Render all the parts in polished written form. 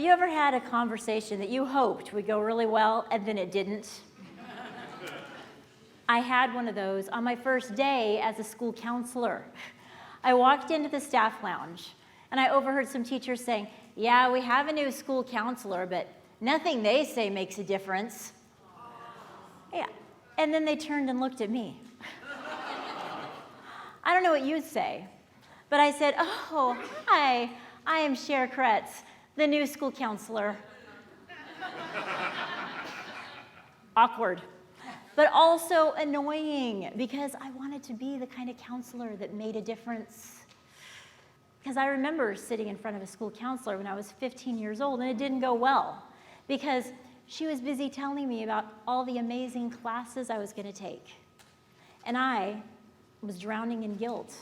you ever had a conversation that you hoped would go really well and then it didn't? I had one of those on my first day as a school counselor. I walked into the staff lounge and I overheard some teachers saying, "Yeah, we have a new school counselor, but nothing they say makes a difference." Yeah. And then they turned and looked at me. I don't know what you'd say, but I said, "Oh, hi, I am Cher Kretz, the new school counselor." Awkward, but also annoying because I wanted to be the kind of counselor that made a difference. Because I remember sitting in front of a school counselor when I was 15 years old, and it didn't go well because she was busy telling me about all the amazing classes I was going to take. And I was drowning in guilt.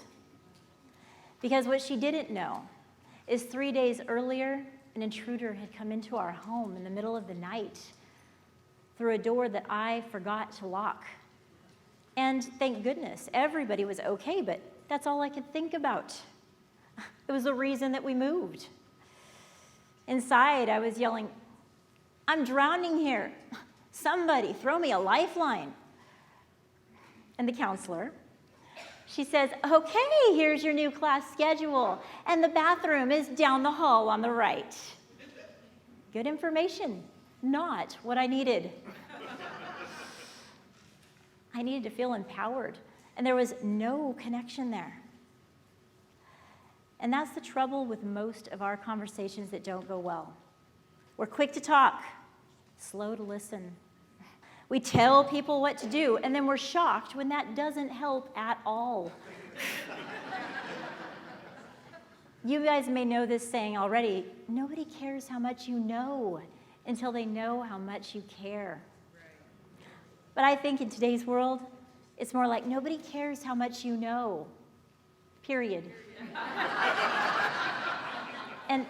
Because what she didn't know is 3 days earlier, an intruder had come into our home in the middle of the night through a door that I forgot to lock. And thank goodness, everybody was okay, but that's all I could think about. It was the reason that we moved. Inside, I was yelling, "I'm drowning here. Somebody throw me a lifeline." And the counselor, she says, "Okay, here's your new class schedule, and the bathroom is down the hall on the right." Good information, not what I needed. I needed to feel empowered, and there was no connection there. And that's the trouble with most of our conversations that don't go well. We're quick to talk, slow to listen. We tell people what to do, and then we're shocked when that doesn't help at all. You guys may know this saying already, nobody cares how much you know until they know how much you care. But I think in today's world, it's more like nobody cares how much you know, period. And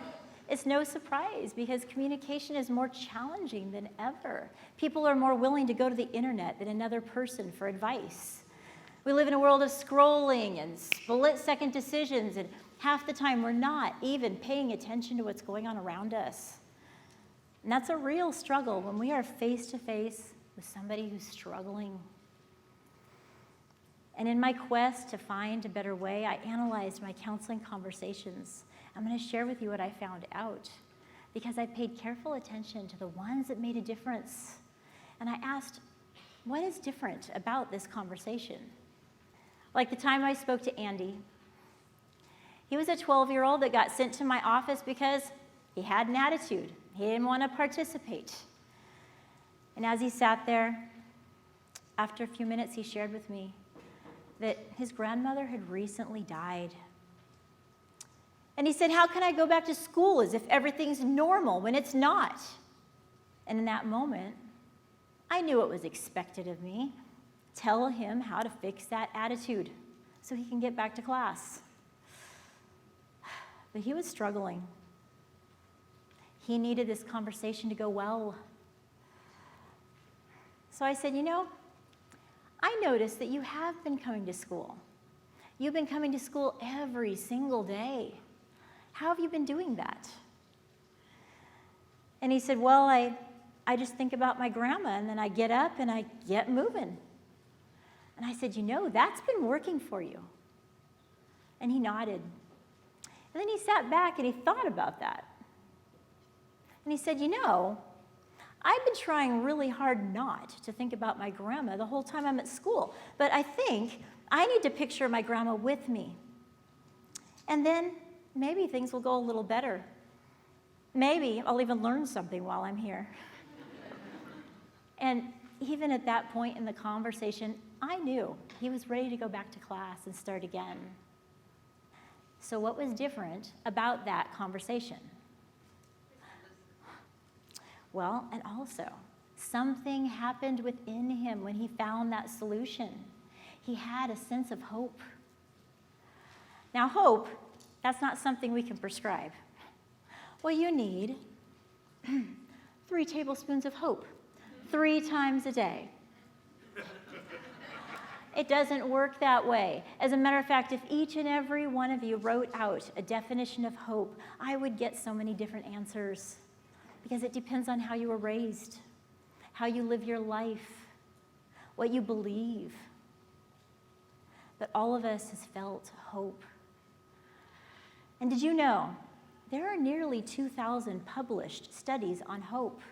it's no surprise because communication is more challenging than ever. People are more willing to go to the internet than another person for advice. We live in a world of scrolling and split-second decisions, and half the time we're not even paying attention to what's going on around us. And that's a real struggle when we are face-to-face with somebody who's struggling. And in my quest to find a better way, I analyzed my counseling conversations. I'm going to share with you what I found out because I paid careful attention to the ones that made a difference. And I asked, what is different about this conversation? Like the time I spoke to Andy. He was a 12-year-old that got sent to my office because he had an attitude. He didn't want to participate. And as he sat there, after a few minutes, he shared with me that his grandmother had recently died. And he said, "How can I go back to school as if everything's normal when it's not?" And in that moment, I knew what was expected of me. Tell him how to fix that attitude so he can get back to class. But he was struggling. He needed this conversation to go well. So I said, I noticed that you have been coming to school. You've been coming to school every single day. How have you been doing that? And he said, "Well, I just think about my grandma, and then I get up and I get moving." And I said, that's been working for you. And he nodded. And then he sat back and he thought about that. And he said, I've been trying really hard not to think about my grandma the whole time I'm at school, but I think I need to picture my grandma with me. And then maybe things will go a little better. Maybe I'll even learn something while I'm here. And even at that point in the conversation, I knew he was ready to go back to class and start again. So what was different about that conversation? Well, and also, something happened within him when he found that solution. He had a sense of hope. Now, hope, that's not something we can prescribe. Well, you need 3 tablespoons of hope 3 times a day. It doesn't work that way. As a matter of fact, if each and every one of you wrote out a definition of hope, I would get so many different answers. because it depends on how you were raised, how you live your life, what you believe. But all of us has felt hope. And did you know there are nearly 2,000 published studies on hope?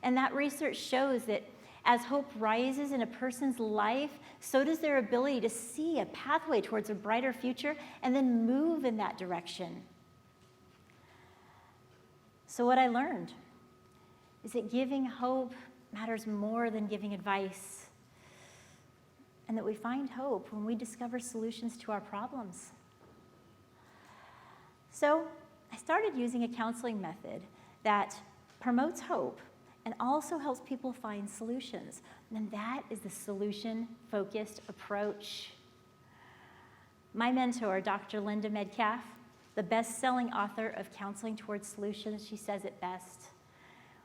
And that research shows that as hope rises in a person's life, so does their ability to see a pathway towards a brighter future and then move in that direction. So what I learned is that giving hope matters more than giving advice, and that we find hope when we discover solutions to our problems. So I started using a counseling method that promotes hope and also helps people find solutions. And that is the solution-focused approach. My mentor, Dr. Linda Metcalf, the best-selling author of Counseling Towards Solutions, she says it best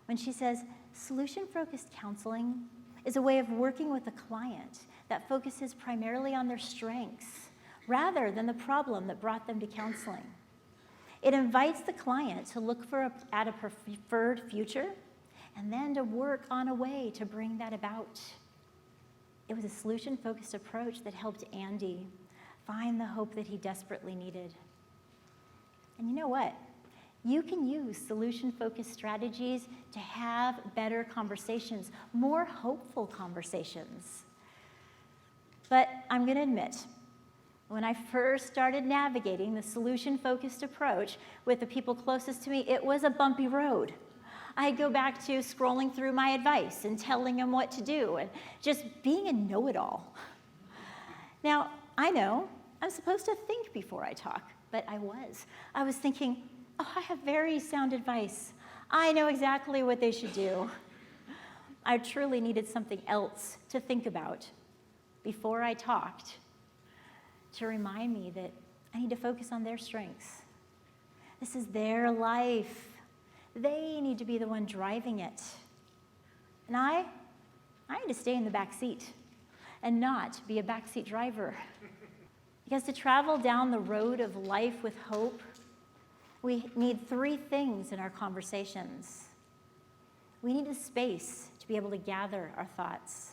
when she says, solution-focused counseling is a way of working with a client that focuses primarily on their strengths rather than the problem that brought them to counseling. It invites the client to look at a preferred future and then to work on a way to bring that about. It was a solution-focused approach that helped Andy find the hope that he desperately needed. And you know what? You can use solution-focused strategies to have better conversations, more hopeful conversations. But I'm going to admit, when I first started navigating the solution-focused approach with the people closest to me, it was a bumpy road. I'd go back to scrolling through my advice and telling them what to do and just being a know-it-all. Now, I know I'm supposed to think before I talk, but I was thinking, oh, I have very sound advice. I know exactly what they should do. I truly needed something else to think about before I talked to remind me that I need to focus on their strengths. This is their life. They need to be the one driving it. And I need to stay in the back seat and not be a backseat driver. Because to travel down the road of life with hope, we need three things in our conversations. We need the space to be able to gather our thoughts.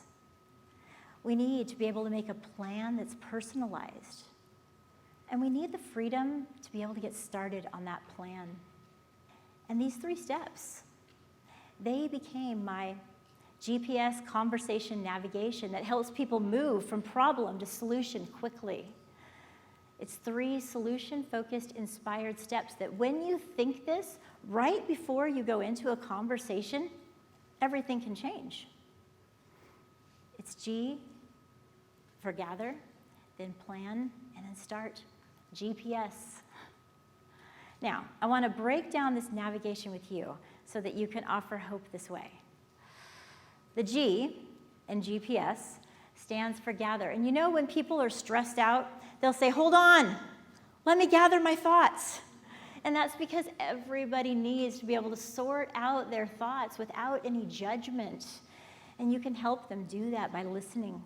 We need to be able to make a plan that's personalized. And we need the freedom to be able to get started on that plan. And these three steps, they became my GPS conversation navigation that helps people move from problem to solution quickly. It's three solution-focused, inspired steps that when you think this right before you go into a conversation, everything can change. It's G for gather, then plan, and then start. GPS. Now, I want to break down this navigation with you so that you can offer hope this way. The G in GPS stands for gather. And you know when people are stressed out, they'll say, hold on, let me gather my thoughts. And that's because everybody needs to be able to sort out their thoughts without any judgment. And you can help them do that by listening.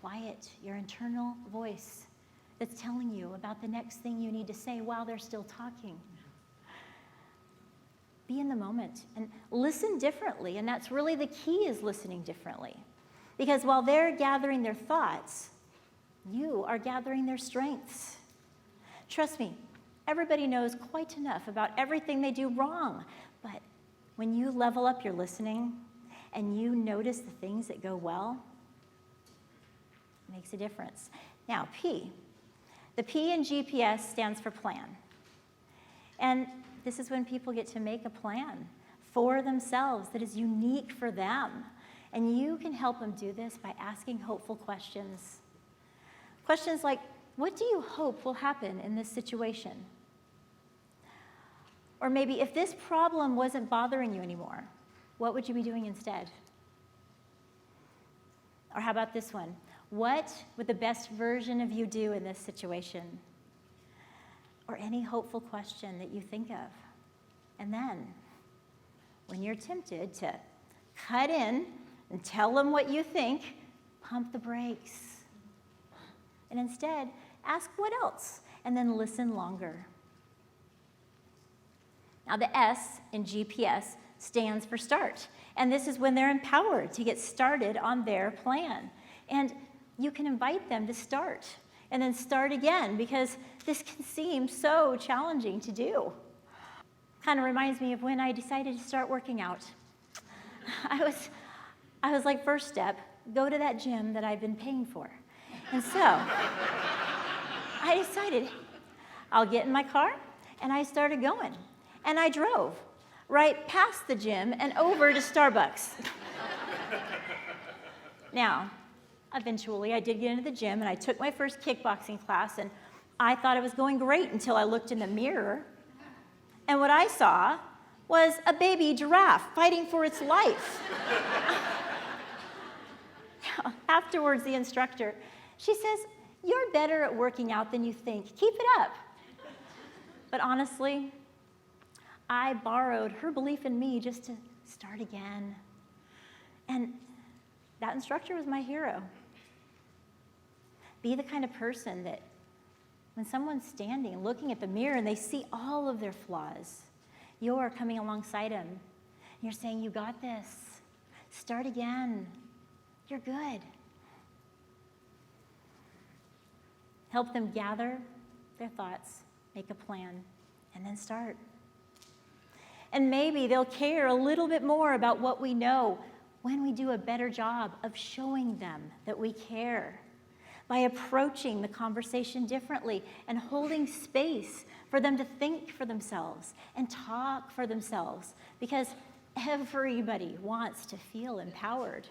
Quiet your internal voice that's telling you about the next thing you need to say while they're still talking. Be in the moment and listen differently. And that's really the key, is listening differently. Because while they're gathering their thoughts, you are gathering their strengths. Trust me, everybody knows quite enough about everything they do wrong. But when you level up your listening and you notice the things that go well, it makes a difference. Now, P. The P in GPS stands for plan. And this is when people get to make a plan for themselves that is unique for them. And you can help them do this by asking hopeful questions. Questions like, what do you hope will happen in this situation? Or maybe, if this problem wasn't bothering you anymore, what would you be doing instead? Or how about this one? What would the best version of you do in this situation? Or any hopeful question that you think of. And then, when you're tempted to cut in and tell them what you think, pump the brakes. And instead, ask what else, and then listen longer. Now, the S in GPS stands for start. And this is when they're empowered to get started on their plan. And you can invite them to start and then start again, because this can seem so challenging to do. Kind of reminds me of when I decided to start working out. I was like, first step, go to that gym that I've been paying for. And so I decided I'll get in my car, and I started going. And I drove right past the gym and over to Starbucks. Now, eventually I did get into the gym, and I took my first kickboxing class, and I thought it was going great until I looked in the mirror. And what I saw was a baby giraffe fighting for its life. Afterwards, the instructor, she says, "You're better at working out than you think. Keep it up." But honestly, I borrowed her belief in me just to start again. And that instructor was my hero. Be the kind of person that when someone's standing, looking at the mirror, and they see all of their flaws, you're coming alongside them. And you're saying, "You got this. Start again. You're good." Help them gather their thoughts, make a plan, and then start. And maybe they'll care a little bit more about what we know when we do a better job of showing them that we care, by approaching the conversation differently and holding space for them to think for themselves and talk for themselves, because everybody wants to feel empowered.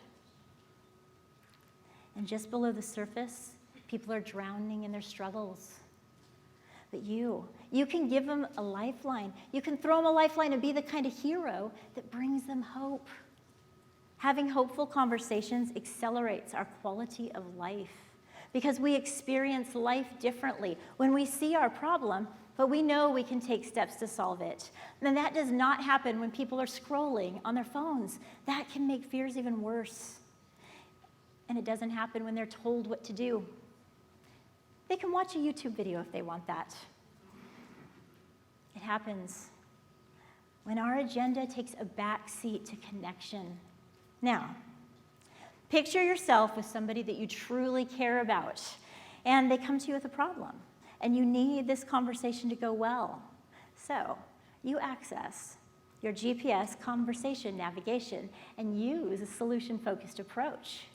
And just below the surface, people are drowning in their struggles. But you can give them a lifeline. You can throw them a lifeline and be the kind of hero that brings them hope. Having hopeful conversations accelerates our quality of life, because we experience life differently when we see our problem, but we know we can take steps to solve it. And that does not happen when people are scrolling on their phones. That can make fears even worse. And it doesn't happen when they're told what to do. They can watch a YouTube video if they want that. It happens when our agenda takes a back seat to connection. Now, picture yourself with somebody that you truly care about, and they come to you with a problem, and you need this conversation to go well. So you access your GPS conversation navigation and use a solution-focused approach.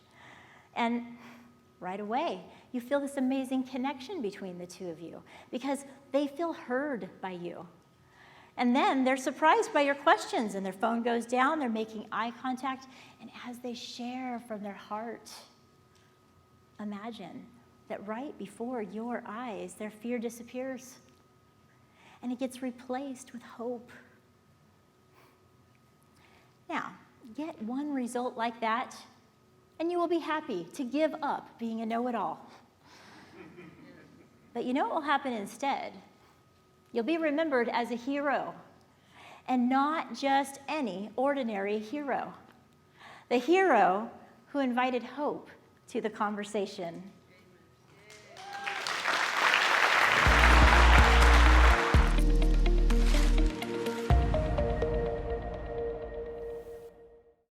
And right away, you feel this amazing connection between the two of you, because they feel heard by you. And then they're surprised by your questions, and their phone goes down, they're making eye contact, and as they share from their heart, imagine that right before your eyes, their fear disappears, and it gets replaced with hope. Now, get one result like that, and you will be happy to give up being a know-it-all. But you know what will happen instead? You'll be remembered as a hero, and not just any ordinary hero. The hero who invited hope to the conversation.